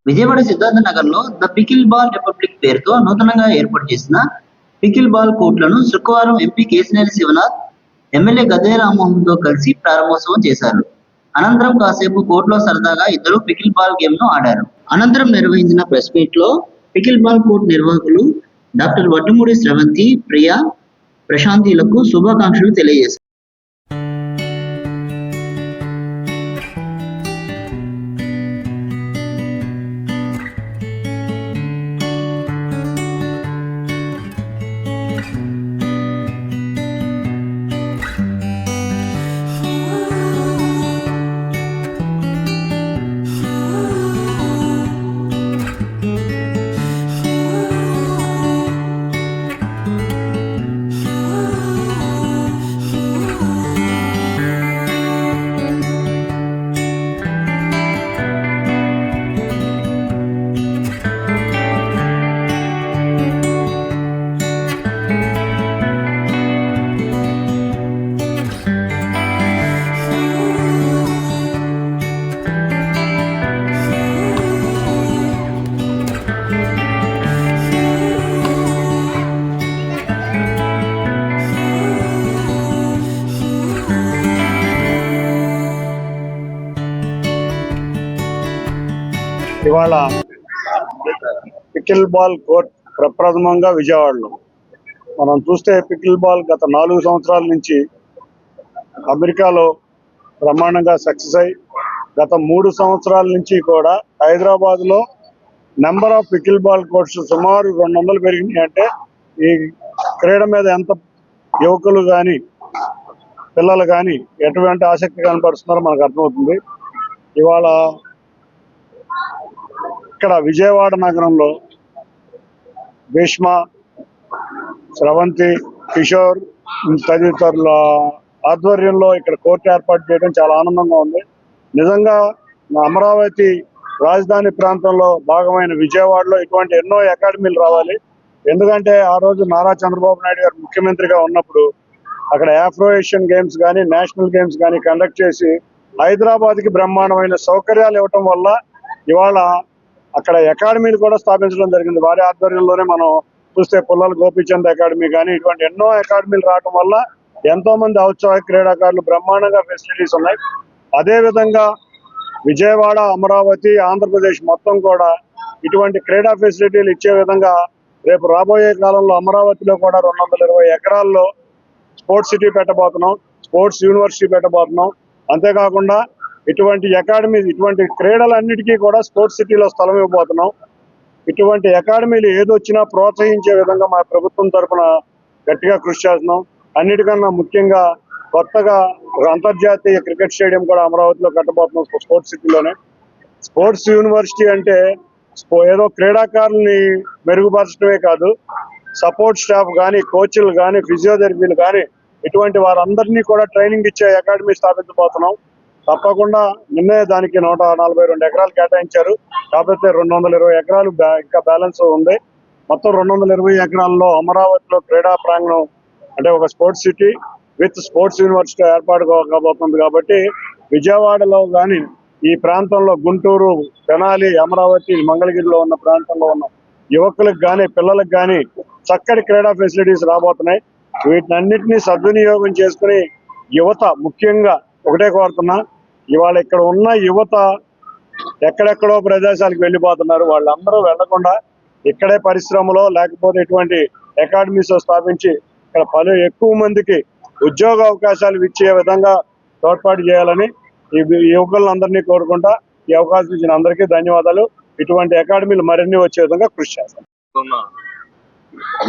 విజయవాడ సిద్ధార్థ నగర్లో the pickle ball republic పేరుతో నూతనంగా ఏర్పాటు చేసిన పికిల్ బాల్ కోర్టులను శుక్రవారం ఎంపీ కేశినేని శివనాథ్ ఎమ్మెల్యే గద్దె రామ్మోహన్తో కలిసి ప్రారంభోత్సవం చేశారు. అనంతరం కాసేపు కోర్టులో సరదాగా ఇద్దరు పికిల్ బాల్ గేమ్ ను ఆడారు. అనంతరం నిర్వహించిన ప్రెస్ మీట్ లో పికిల్ బాల్ కోర్టు నిర్వాహకులు డాక్టర్ వడ్డుమూడి స్రవంతి, ప్రియా, ప్రశాంతిలకు శుభాకాంక్షలు తెలియజేశారు. ఇవాళ పికిల్ బాల్ కోర్ట్ ప్రప్రథమంగా విజయవాడలో మనం చూస్తే పికిల్ బాల్ గత 4 సంవత్సరాల నుంచి అమెరికాలో బ్రహ్మాండంగా సక్సెస్ అయ్యి గత 3 సంవత్సరాల నుంచి కూడా హైదరాబాద్లో number of pickle ball courts సుమారు 200 పెరిగినాయి. అంటే ఈ క్రీడ మీద ఎంత యువకులు కానీ పిల్లలు కానీ ఎటువంటి ఆసక్తి కనపరుస్తున్నారో మనకు అర్థమవుతుంది. ఇవాళ ఇక్కడ విజయవాడ నగరంలో భీష్మ, స్రవంతి, కిషోర్ తదితరుల ఆధ్వర్యంలో ఇక్కడ కోర్టు ఏర్పాటు చేయడం చాలా ఆనందంగా ఉంది. నిజంగా అమరావతి రాజధాని ప్రాంతంలో భాగమైన విజయవాడలో ఇటువంటి ఎన్నో అకాడమీలు రావాలి. ఎందుకంటే ఆ రోజు నారా చంద్రబాబు నాయుడు గారు ముఖ్యమంత్రిగా ఉన్నప్పుడు అక్కడ ఆఫ్రో ఏషియన్ గేమ్స్ కానీ నేషనల్ గేమ్స్ కానీ కండక్ట్ చేసి హైదరాబాద్కి బ్రహ్మాండమైన సౌకర్యాలు ఇవ్వటం వల్ల ఇవాళ అక్కడ అకాడమీలు కూడా స్థాపించడం జరిగింది. వారి ఆధ్వర్యంలోనే మనం చూస్తే పుల్లల గోపీచంద్ అకాడమీ కానీ ఇటువంటి ఎన్నో అకాడమీలు రావడం వల్ల ఎంతో మంది ఔత్సాహిక క్రీడాకారులు బ్రహ్మాండంగా ఫెసిలిటీస్ ఉన్నాయి. అదేవిధంగా విజయవాడ, అమరావతి, ఆంధ్రప్రదేశ్ మొత్తం కూడా ఇటువంటి క్రీడా ఫెసిలిటీలు ఇచ్చే విధంగా రేపు రాబోయే కాలంలో అమరావతిలో కూడా 220 ఎకరాల్లో స్పోర్ట్స్ సిటీ పెట్టబోతున్నాం, స్పోర్ట్స్ యూనివర్సిటీ పెట్టబోతున్నాం. అంతేకాకుండా ఇటువంటి అకాడమీ, ఇటువంటి క్రీడలన్నిటికీ కూడా స్పోర్ట్స్ సిటీలో స్థలం ఇవ్వబోతున్నాం. ఇటువంటి అకాడమీలు ఏదొచ్చినా ప్రోత్సహించే విధంగా మా ప్రభుత్వం తరఫున గట్టిగా కృషి చేస్తున్నాం. అన్నిటికన్నా ముఖ్యంగా కొత్తగా అంతర్జాతీయ క్రికెట్ స్టేడియం కూడా అమరావతిలో కట్టబోతున్నాం స్పోర్ట్స్ సిటీలోనే. స్పోర్ట్స్ యూనివర్సిటీ అంటే ఏదో క్రీడాకారుల్ని మెరుగుపరచడమే కాదు, సపోర్ట్ స్టాఫ్ కానీ, కోచ్లు కానీ, ఫిజియోథెరపీలు కానీ ఇటువంటి వారందరినీ కూడా ట్రైనింగ్ ఇచ్చే అకాడమీ స్థాపించబోతున్నాం. తప్పకుండా నిన్నే దానికి 142 ఎకరాలు కేటాయించారు. కాకపోతే 220 ఎకరాలు ఇంకా బ్యాలెన్స్ ఉంది. మొత్తం 220 ఎకరాల్లో అమరావతిలో క్రీడా ప్రాంగణం అంటే ఒక sports city with sports university ఏర్పాటు కాబోతుంది. కాబట్టి విజయవాడలో కానీ ఈ ప్రాంతంలో గుంటూరు, తెనాలి, అమరావతి, మంగళగిరిలో ఉన్న ప్రాంతంలో ఉన్న యువకులకు కానీ పిల్లలకు కానీ చక్కటి క్రీడా ఫెసిలిటీస్ రాబోతున్నాయి. వీటినన్నింటినీ సద్వినియోగం చేసుకుని యువత ముఖ్యంగా ఒకటే కోరుతున్నా, ఇవాళ ఇక్కడ ఉన్న యువత ఎక్కడెక్కడో ప్రదేశాలకు వెళ్ళిపోతున్నారు. వాళ్ళందరూ వెళ్లకుండా ఇక్కడే పరిశ్రమలో లేకపోతే ఇటువంటి అకాడమీస్ స్థాపించి ఇక్కడ ఎక్కువ మందికి ఉద్యోగ అవకాశాలు ఇచ్చే విధంగా తోడ్పాటు చేయాలని ఈ యువకులందరినీ కోరుకుంటా ఈ అవకాశం ఇచ్చిన అందరికీ ధన్యవాదాలు. ఇటువంటి అకాడమీలు మరిన్ని వచ్చే విధంగా కృషి చేస్తాం.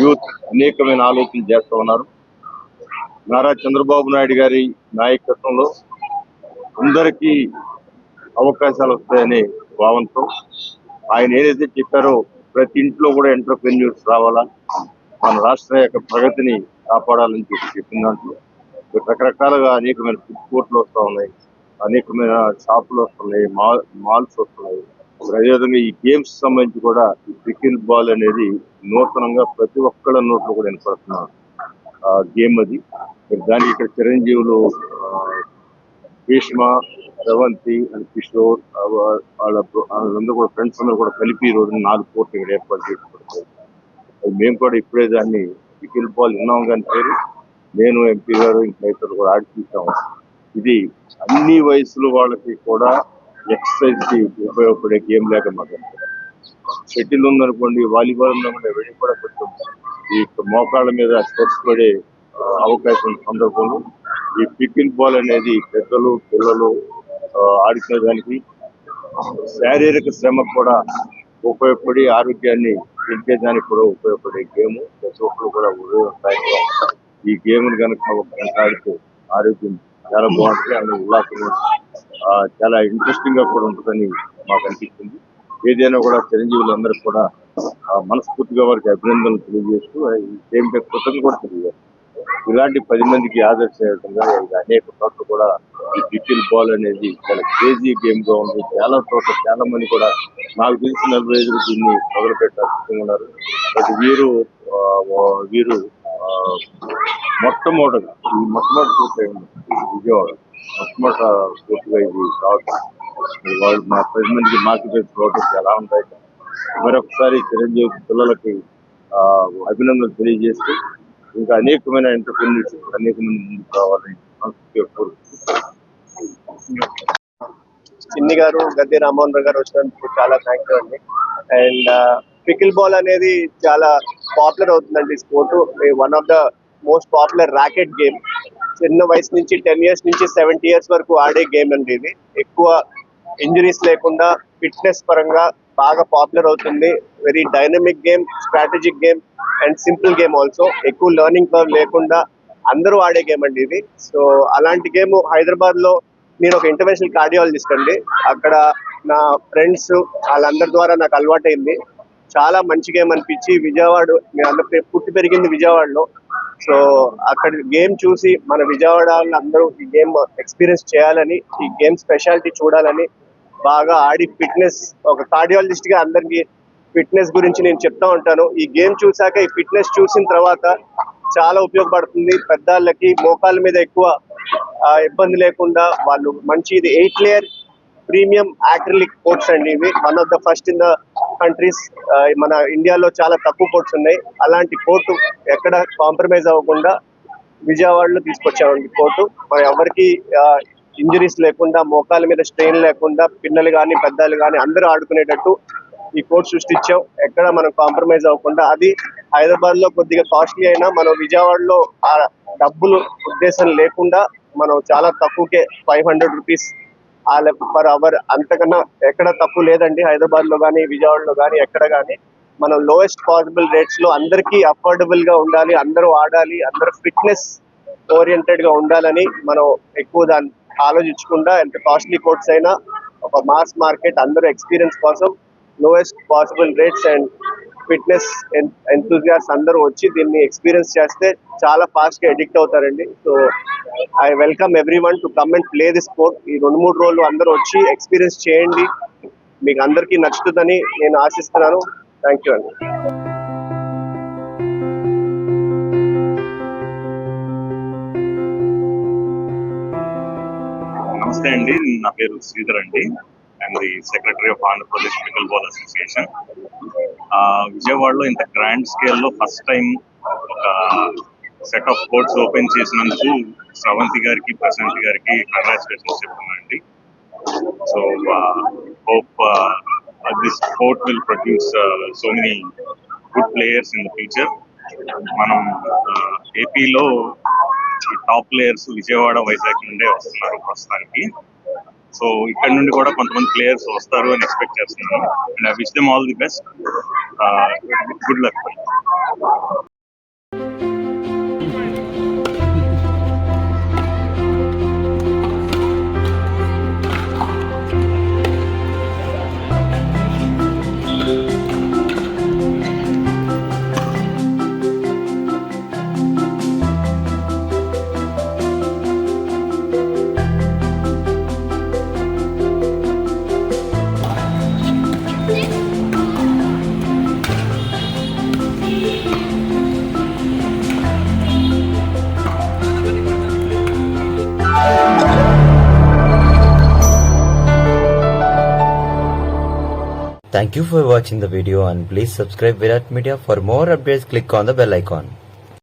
యూత్ అనేకమైన ఆలోచనలు చేస్తూ ఉన్నారు. నారా చంద్రబాబు నాయుడు గారి నాయకత్వంలో అందరికీ అవకాశాలు వస్తాయనే భావంతో ఆయన ఏదైతే చెప్పారో ప్రతి ఇంట్లో కూడా ఎంటర్‌ప్రెన్యూర్స్ రావాలా, మన రాష్ట్ర యొక్క ప్రగతిని కాపాడాలని చెప్పిన దాంట్లో రకరకాలుగా అనేకమైన ఫుడ్ కోర్టులు వస్తూ ఉన్నాయి, అనేకమైన షాపులు వస్తున్నాయి, మాల్స్ వస్తున్నాయి. అదేవిధంగా ఈ గేమ్స్ సంబంధించి కూడా ఈ పికిల్ బాల్ అనేది నూతనంగా ప్రతి ఒక్కళ్ళ నోట్లో కూడా వినపడుతున్న గేమ్ అది. దానికి ఇక్కడ చిరంజీవులు భీష్మ, రవంతి అండ్ కిషోర్ వాళ్ళందరూ కూడా ఫ్రెండ్స్ అందరూ కూడా కలిపి ఈ రోజు 4 కోట్లు ఇక్కడ ఏర్పాటు చేసుకోవచ్చు. మేము కూడా ఇప్పుడే దాన్ని పికిల్ బాల్ విన్నాం కానీ పేరు నేను ఎంపీ గారు ఇంకా ఇతరులు కూడా ఆడి చూసాము. ఇది అన్ని వయసుల వాళ్ళకి కూడా ఎక్సర్సైజ్ కి ఉపయోగపడే గేమ్ లేక మాకు షటిల్ ఉందనుకోండి, వాలీబాల్ ఉందనుకోండి, వెళ్ళి కూడా కొంచెం ఈ మోకాళ్ళ మీద స్ట్రెస్ పడే అవకాశం ఉన్న సందర్భంలో ఈ పికిల్ బాల్ అనేది పెద్దలు పిల్లలు ఆడుకునేదానికి శారీరక శ్రమ కూడా ఉపయోగపడి ఆరోగ్యాన్ని పెంచేదానికి కూడా ఉపయోగపడే గేమ్. ప్రతి ఒక్కరు కూడా ఉదయం ఈ గేమ్ కనుక ఒక గంట ఆడితే ఆరోగ్యం చాలా బాగుంటుంది, అందులో ఉల్లాసంగా చాలా ఇంట్రెస్టింగ్ గా కూడా ఉంటుందని మాకు అనిపిస్తుంది. ఏదైనా కూడా చిరంజీవులందరికీ కూడా మనస్ఫూర్తిగా వారికి అభినందనలు తెలియజేస్తూ ఈ గేమ్ కృతజ్ఞతలు కూడా తెలియజేస్తాం. ఇలాంటి 10 మందికి ఆదర్శంగా అనేక చోట్ల కూడా ఈ పికిల్ బాల్ అనేది చాలా క్రేజీ గేమ్ గా ఉంది. చాలా చోట్ల చాలా మంది కూడా నాకు తెలిసిన 45 దీన్ని మొదలు పెట్టారు. బట్ వీరు మొట్టమొదటి పూర్తయింది విజయవాడ పూర్తిగా ఇది రావటం. వాళ్ళు మా 10 మందికి మార్కెట్ ప్రోడక్ట్స్ ఎలా ఉంటాయి. మరొకసారి చిరంజీవి పిల్లలకి అభినందనలు తెలియజేస్తూ ఇంకా అనేకమైన ఎంటర్ప్రెన్యూర్స్ అనేక మంది ముందుకు రావాలని మనస్ఫూర్తిగా కోరుకుంటున్నాను. చిన్ని గారు, గద్దె రామ్మోహన్ రావు గారు వచ్చినందుకు చాలా థ్యాంక్ యూ అండి. అండ్ పికిల్ బాల్ అనేది చాలా పాపులర్ అవుతుందండి sport. One of the most popular racket game. చిన్న వయసు నుంచి 10 years నుంచి 70 years వరకు ఆడే గేమ్ అండి ఇది. ఎక్కువ ఇంజరీస్ లేకుండా ఫిట్నెస్ పరంగా బాగా పాపులర్ అవుతుంది. Very dynamic game, strategic game and simple game also. ఎక్కువ లెర్నింగ్ కర్వ్ లేకుండా అందరూ ఆడే గేమ్ అండి ఇది. సో అలాంటి గేమ్ హైదరాబాద్ లో నేను ఒక ఇంటర్నేషనల్ కార్డియాలజిస్ట్ అండి. అక్కడ నా ఫ్రెండ్స్ వాళ్ళందరి ద్వారా నాకు అలవాటైంది. చాలా మంచి గేమ్ అనిపించి విజయవాడ, నేను అందరూ పుట్టి పెరిగింది విజయవాడలో. సో అక్కడ గేమ్ చూసి మన విజయవాడ అందరూ ఈ గేమ్ ఎక్స్పీరియన్స్ చేయాలని, ఈ గేమ్ స్పెషాలిటీ చూడాలని బాగా ఆడి ఫిట్నెస్, ఒక కార్డియాలజిస్ట్ గా అందరికి ఫిట్నెస్ గురించి నేను చెప్తా ఉంటాను. ఈ గేమ్ చూసాక ఈ ఫిట్నెస్ చూసిన తర్వాత చాలా ఉపయోగపడుతుంది. పెద్దవాళ్ళకి మోకాళ్ళ మీద ఎక్కువ ఇబ్బంది లేకుండా వాళ్ళు మంచి, ఇది 8 layer ప్రీమియం యాక్రిలిక్ కోట్స్ అండి ఇవి. One of the first in the countries. మన ఇండియాలో చాలా తక్కువ కోట్స్ ఉన్నాయి. అలాంటి కోర్టు ఎక్కడ కాంప్రమైజ్ అవ్వకుండా విజయవాడలో తీసుకొచ్చామండి కోర్టు. మరి ఎవరికి ఇంజరీస్ లేకుండా, మోకాల మీద స్ట్రెయిన్ లేకుండా, పిల్లలు కానీ పెద్దలు కానీ అందరూ ఆడుకునేటట్టు ఈ కోర్ట్ సృష్టించాం. ఎక్కడ మనం కాంప్రమైజ్ అవ్వకుండా. అది హైదరాబాద్ లో కొద్దిగా కాస్ట్లీ అయినా మనం విజయవాడలో ఆ డబ్బులు ఉద్దేశం లేకుండా మనం చాలా తక్కువకే 500 rupees పర్ అవర్, అంతకన్నా ఎక్కడ తక్కువ లేదండి హైదరాబాద్ లో కానీ విజయవాడలో కానీ ఎక్కడ కానీ. మనం లోయెస్ట్ పాసిబుల్ రేట్స్ లో అందరికీ అఫోర్డబుల్ గా ఉండాలి, అందరూ ఆడాలి, అందరూ ఫిట్నెస్ ఓరియంటెడ్ గా ఉండాలని మనం ఎక్కువ దాన్ని ఆలోచించకుండా, ఎంత కాస్ట్లీ కోర్ట్స్ అయినా ఒక మాస్ మార్కెట్ అందరూ ఎక్స్పీరియన్స్ కోసం lowest possible rates and fitness enthusiasts అందరూ వచ్చి దీన్ని ఎక్స్పీరియన్స్ చేస్తే చాలా ఫాస్ట్ గా ఎడిక్ట్ అవుతారండి. So I welcome everyone to come and play the sport. ఈ 2-3 రోజులు అందరూ వచ్చి ఎక్స్పీరియన్స్ చేయండి, మీకు అందరికీ నచ్చుతుందని నేను ఆశిస్తున్నాను. థ్యాంక్ యూ అండి. నమస్తే అండి, నా పేరు శ్రీధర్ అండి. I'm the secretary of Andhra Pradesh pickle ball association. విజయవాడలో ఇంత గ్రాండ్ స్కేల్లో ఫస్ట్ టైం ఒక సెట్ ఆఫ్ కోర్ట్స్ ఓపెన్ చేసినందుకు శ్రవంతి గారికి, ప్రశాంత్ గారికి కంగ్రాచులేషన్స్ చెప్తున్నానండి. So hope this sport will produce so many good players in the future. మనం ఏపీలో టాప్ ప్లేయర్స్ విజయవాడ, వైజాగ్ నుండే వస్తున్నారు ప్రస్తుతానికి. సో ఇక్కడ నుండి కూడా కొంతమంది ప్లేయర్స్ వస్తారు అని ఎక్స్పెక్ట్ చేస్తున్నాను. And I wish them all the best. Good luck. Thank you for watching the video and please subscribe Virat Media. For more updates, click on the bell icon.